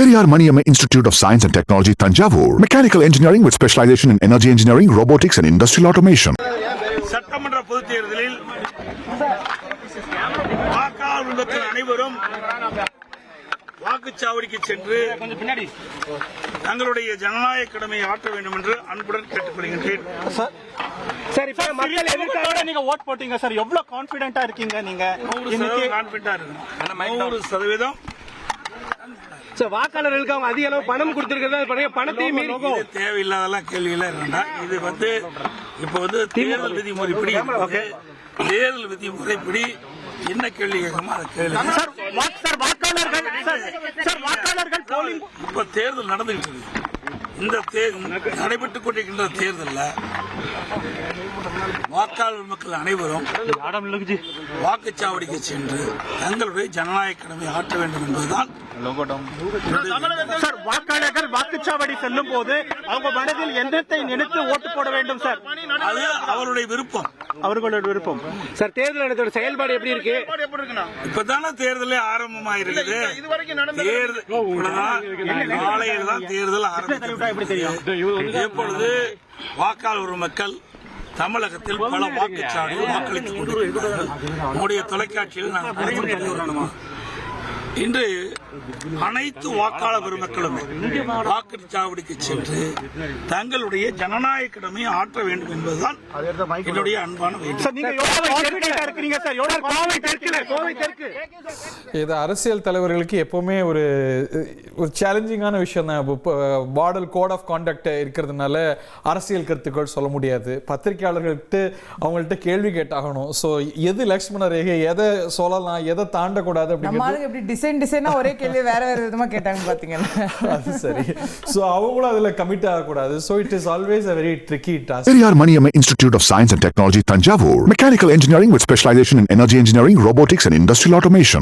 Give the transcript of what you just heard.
Periyar Maniamma Institute of Science and Technology, Thanjavur. Mechanical engineering with specialization in energy engineering, robotics and industrial automation. சட்டமன்ற பொதுத் தேர்தலில் வாக்காளர் மக்கள் அனைவரும் வாக்குச்சாவடிக்கு சென்று தங்களுடைய ஜனநாயக கடமையை ஆற்ற வேண்டும் என்று அன்புடன் கேட்டுக்கொள்கின்றேன். சார், இப்ப மக்கள் எதிர்க்காக நீங்க ஓட் போட்டீங்க சார், எவ்வளவு கான்பிடென்ட்டா இருக்கீங்க நீங்க? 100% கான்பிடென்ட்டா இருக்கணும். 100% சார், வாக்காளர்களுக்கு அவங்க அதிக அளவு பணம் கொடுத்திருக்கிறதா, பணத்தையும் மீறி இது தேவையில்லாதெல்லாம் கேள்வியெல்லாம் இருந்தா இது இப்ப தேர்தல் விதிமுறைப்படி தேர்தல் விதிமுறைப்படி என்ன கேள்வி கேட்கணுமோ அதை கேள்வி. வாக்காளர்கள் இப்ப தேர்தல் நடந்துகிட்டு இருக்கு. இந்த நடைபெற்றுக் கொண்டிருக்கின்ற தேர்தலில் வாக்காளர் மக்கள் அனைவரும் வாக்குச்சாவடிக்கு சென்று தங்களுடைய ஜனநாயக கடமை ஆற்ற வேண்டும் என்பதுதான். சார், வாக்காளர்கள் வாக்குச்சாவடி செல்லும் போது அவங்க மனதில் எண்ணத்தை நினைத்து ஓட்டு போட வேண்டும் சார். அது அவருடைய விருப்பம். சார், தேர்தல் நடத்தோட செயல்பாடு எப்படி இருக்கு? இப்பதானே தேர்தலே ஆரம்பமாயிருக்குது. நாளையில் தான் தேர்தல் ஆரம்பிக்கிறது. எப்பொழுது வாக்காளர் மக்கள் தமிழகத்தில் பல வாக்குச்சாவடிகள் வாக்களித்துக் கொண்டிருக்கிறார்கள். நம்முடைய தொலைக்காட்சியில் நாங்கள் இன்று அனைத்து வாக்காளர் பெருமக்களுமே வாக்குச்சாவடிக்கு சென்று தங்களுடைய ஜனநாயக கடமையை ஆற்ற வேண்டும் என்பதுதான் என்னுடைய அன்பான வேண்டுகோள். இது அரசியல் தலைவர்களுக்கு எப்பவுமே ஒரு சேலஞ்சிங்கான விஷயம் தான். மாடல் கோட் ஆஃப் கான்டக்ட் இருக்கிறதுனால அரசியல் கருத்துக்கள் சொல்ல முடியாது. பத்திரிகையாளர்கள்ட்ட அவங்கள்ட்ட கேள்வி கேட்டாகணும். ஸோ எது லக்ஷ்மண ரேகை, எதை சொல்லலாம், எதை தாண்டக்கூடாது அப்படிங்கிறது டிசைனா ஒரே கேள்வி வேற விதமா கேட்டாங்க பாத்தீங்கன்னா. அது சரி. ஸோ அவங்களும் அதுல கமிட் ஆகக்கூடாது. So it is always a very tricky task. Periyar Maniamma Institute of Science and Technology, Thanjavur. Mechanical engineering with specialization in energy engineering, robotics and industrial automation.